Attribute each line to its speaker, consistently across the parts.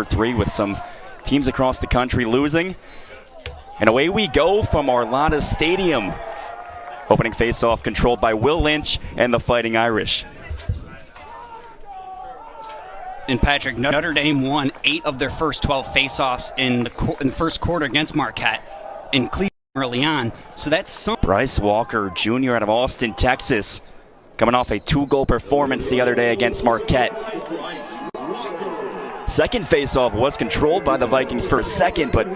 Speaker 1: 3 with some teams across the country losing. And away we go from Arlada Stadium. Opening face-off controlled by Will Lynch and the Fighting Irish.
Speaker 2: And Patrick, Notre Dame won 8 of their first 12 face-offs in the first quarter against Marquette in Cleveland early on. So that's some.
Speaker 1: Bryce Walker Jr. out of Austin, Texas, coming off a 2-goal performance the other day against Marquette. Second face-off was controlled by the Vikings for a second, but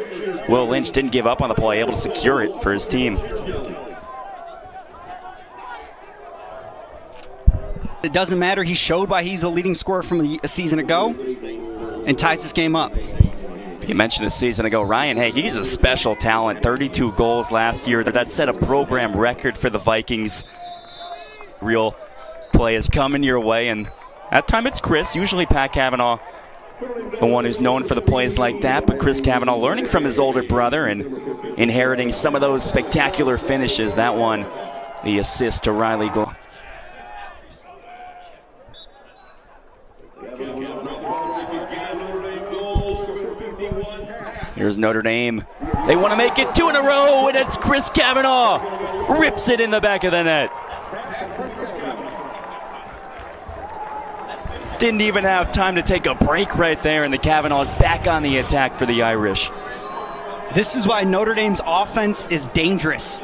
Speaker 1: Will Lynch didn't give up on the play, able to secure it for his team.
Speaker 2: It doesn't matter. He showed why he's the leading scorer from a season ago and ties this game up.
Speaker 1: You mentioned a season ago, Ryan Hague, he's a special talent. 32 goals last year. That set a program record for the Vikings. Real play is coming your way, and that time it's Chris, usually Pat Cavanaugh, the one who's known for the plays like that, but Chris Cavanaugh learning from his older brother and inheriting some of those spectacular finishes. That one, the assist to Riley Gould. Here's Notre Dame. They want to make it 2 in a row, and it's Chris Cavanaugh. Rips it in the back of the net. Didn't even have time to take a break right there, and the Cavanaugh's back on the attack for the Irish.
Speaker 2: This is why Notre Dame's offense is dangerous,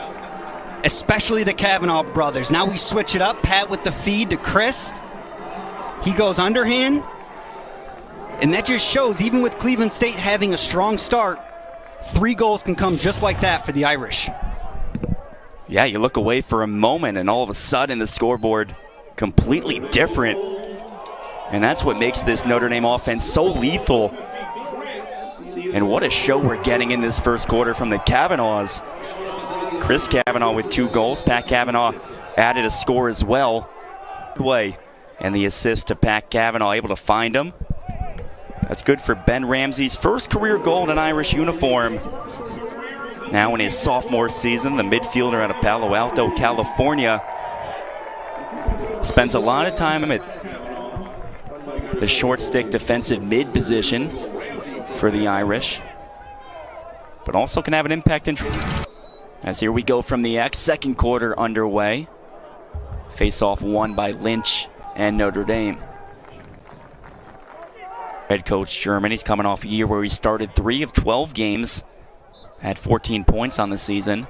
Speaker 2: especially the Cavanaugh brothers. Now we switch it up. Pat with the feed to Chris. He goes underhand. And that just shows, even with Cleveland State having a strong start, 3 goals can come just like that for the Irish.
Speaker 1: Yeah, you look away for a moment, and all of a sudden the scoreboard completely different. And that's what makes this Notre Dame offense so lethal. And what a show we're getting in this first quarter from the Cavanaughs. Chris Cavanaugh with 2 goals. Pat Cavanaugh added a score as well. And the assist to Pat Cavanaugh, able to find him. That's good for Ben Ramsey's first career goal in an Irish uniform. Now in his sophomore season, the midfielder out of Palo Alto, California, spends a lot of time at the short stick defensive mid position for the Irish, but also can have an impact in. As here we go from the X, second quarter underway. Face-off won by Lynch and Notre Dame. Head coach Germany's coming off a year where he started 3 of 12 games, had 14 points on the season,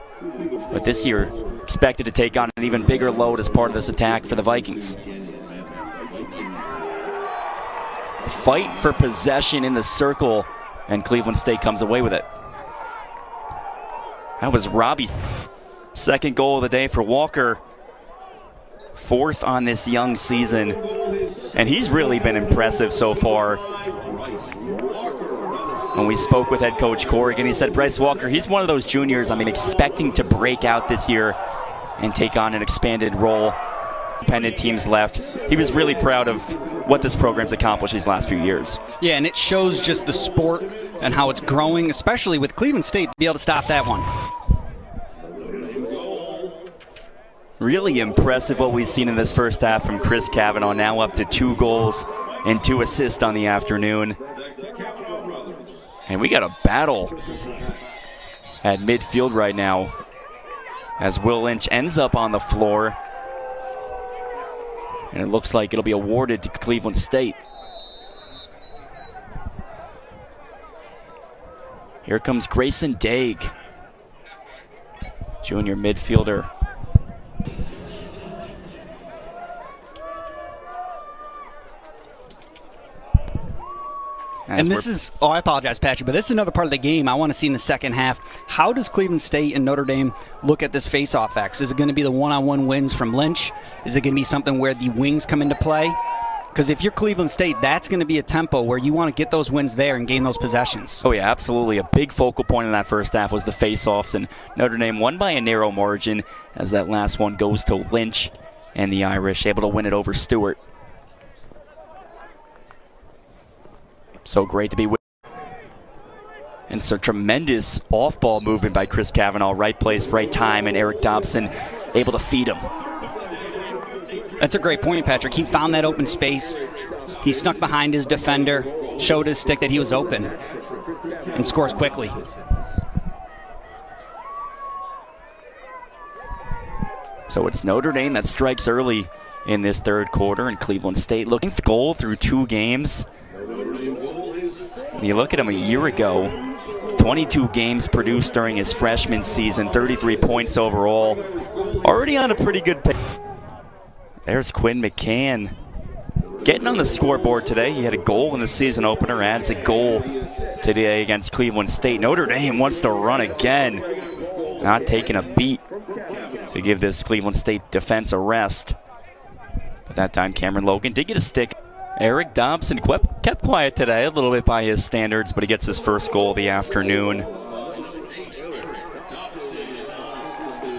Speaker 1: but this year expected to take on an even bigger load as part of this attack for the Vikings. Fight for possession in the circle, and Cleveland State comes away with it. That was Robbie. Second goal of the day for Walker. 4th on this young season, and he's really been impressive so far. When we spoke with head coach Corrigan, he said Bryce Walker, he's one of those juniors, expecting to break out this year and take on an expanded role. Independent teams left. He was really proud of what this program's accomplished these last few years.
Speaker 2: Yeah, and it shows just the sport and how it's growing, especially with Cleveland State to be able to stop that one.
Speaker 1: Really impressive what we've seen in this first half from Chris Cavanaugh, now up to 2 goals and 2 assists on the afternoon. And we got a battle at midfield right now as Will Lynch ends up on the floor. And it looks like it'll be awarded to Cleveland State. Here comes Grayson Daig, junior midfielder.
Speaker 2: And this is, I apologize, Patrick, but this is another part of the game I want to see in the second half. How does Cleveland State and Notre Dame look at this face-off X? Is it going to be the one-on-one wins from Lynch? Is it going to be something where the wings come into play? Because if you're Cleveland State, that's going to be a tempo where you want to get those wins there and gain those possessions.
Speaker 1: Oh, yeah, absolutely. A big focal point in that first half was the face-offs, and Notre Dame won by a narrow margin as that last one goes to Lynch and the Irish, able to win it over Stewart. So great to be with. And so tremendous off-ball movement by Chris Cavanaugh. Right place, right time, and Eric Dobson able to feed him.
Speaker 2: That's a great point, Patrick. He found that open space. He snuck behind his defender, showed his stick that he was open, and scores quickly.
Speaker 1: So it's Notre Dame that strikes early in this third quarter, and Cleveland State looking for goal through 2 games. When you look at him a year ago, 22 games produced during his freshman season, 33 points overall. Already on a pretty good pace. There's Quinn McCann getting on the scoreboard today. He had a goal in the season opener, adds a goal today against Cleveland State. Notre Dame wants to run again. Not taking a beat to give this Cleveland State defense a rest. But that time Cameron Logan did get a stick. Eric Dobson kept quiet today, a little bit by his standards, but he gets his first goal of the afternoon.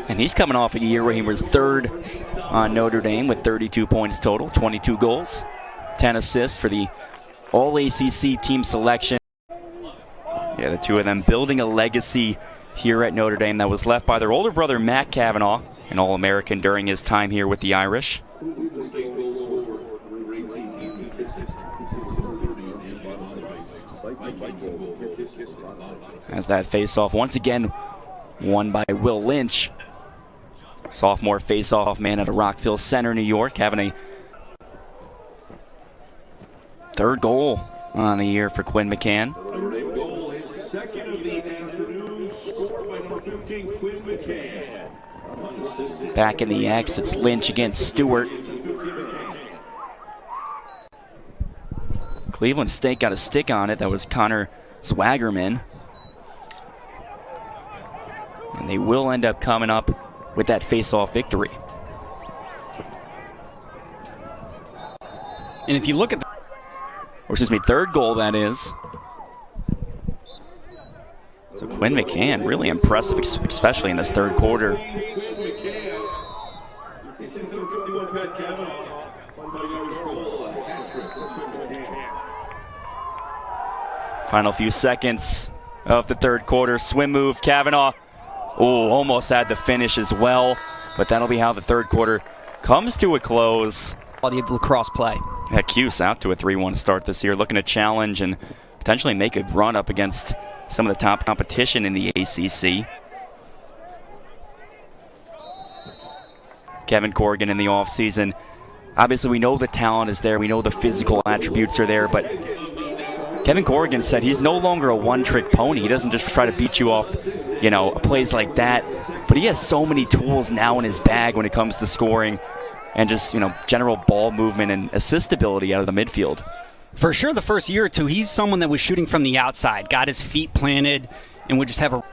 Speaker 1: And he's coming off a year where he was third on Notre Dame with 32 points total, 22 goals, 10 assists for the All-ACC team selection. Yeah, the two of them building a legacy here at Notre Dame that was left by their older brother, Matt Cavanaugh, an All-American during his time here with the Irish. As that face-off once again won by Will Lynch. Sophomore face-off man out of Rockville Center, New York, having a third goal on the year for Quinn McCann. Back in the X, it's Lynch against Stewart. Cleveland State got a stick on it. That was Connor Swaggerman. And they will end up coming up with that face-off victory.
Speaker 2: And if you look at
Speaker 1: third goal, that is. So Quinn McCann, really impressive, especially in this third quarter. Final few seconds of the third quarter. Swim move, Cavanaugh. Oh, almost had the finish as well. But that'll be how the third quarter comes to a close.
Speaker 2: Quality of lacrosse play.
Speaker 1: Yeah, Cuse out to a 3-1 start this year, looking to challenge and potentially make a run up against some of the top competition in the ACC. Kevin Corrigan in the offseason. Obviously, we know the talent is there. We know the physical attributes are there, but Kevin Corrigan said he's no longer a one-trick pony. He doesn't just try to beat you off, plays like that. But he has so many tools now in his bag when it comes to scoring and just, general ball movement and assist ability out of the midfield.
Speaker 2: For sure, the first year or two, he's someone that was shooting from the outside, got his feet planted, and would just have a...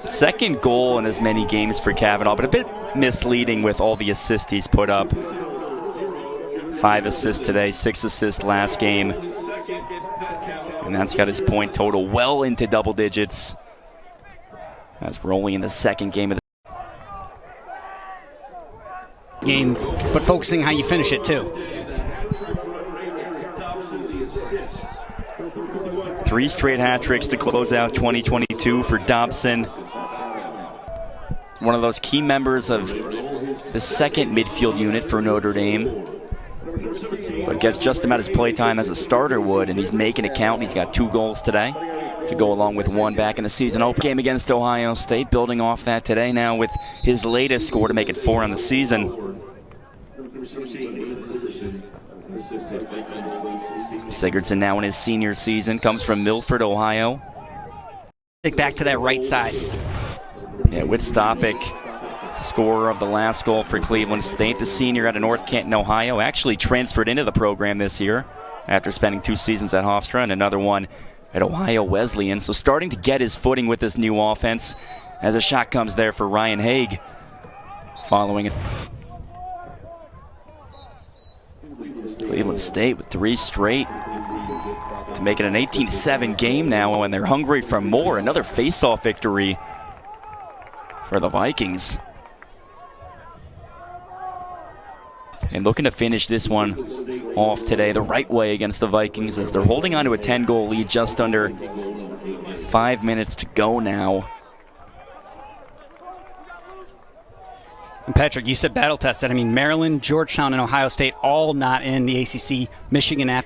Speaker 1: Second goal in as many games for Cavanaugh, but a bit misleading with all the assists he's put up. 5 assists today, 6 assists last game. And that's got his point total well into double digits. As we're only in the second game of the
Speaker 2: game, but focusing how you finish it too.
Speaker 1: 3 straight hat tricks to close out 2022 for Dobson. One of those key members of the second midfield unit for Notre Dame. But gets just about as play time as a starter would, and he's making it count. He's got 2 goals today to go along with 1 back in the season opener game against Ohio State, building off that today now with his latest score to make it 4 on the season. Sigurdsson now in his senior season, comes from Milford, Ohio.
Speaker 2: Back to that right side.
Speaker 1: Yeah, with Stopik, scorer of the last goal for Cleveland State. The senior out of North Canton, Ohio, actually transferred into the program this year after spending 2 seasons at Hofstra and another one at Ohio Wesleyan. So starting to get his footing with this new offense as a shot comes there for Ryan Haig following it. Cleveland State with 3 straight to make it an 18-7 game now, and they're hungry for more. Another face-off victory for the Vikings. And looking to finish this one off today the right way against the Vikings as they're holding on to a 10-goal lead just under 5 minutes to go now.
Speaker 2: And Patrick, you said battle tested. I mean, Maryland, Georgetown, and Ohio State all not in the ACC. Michigan after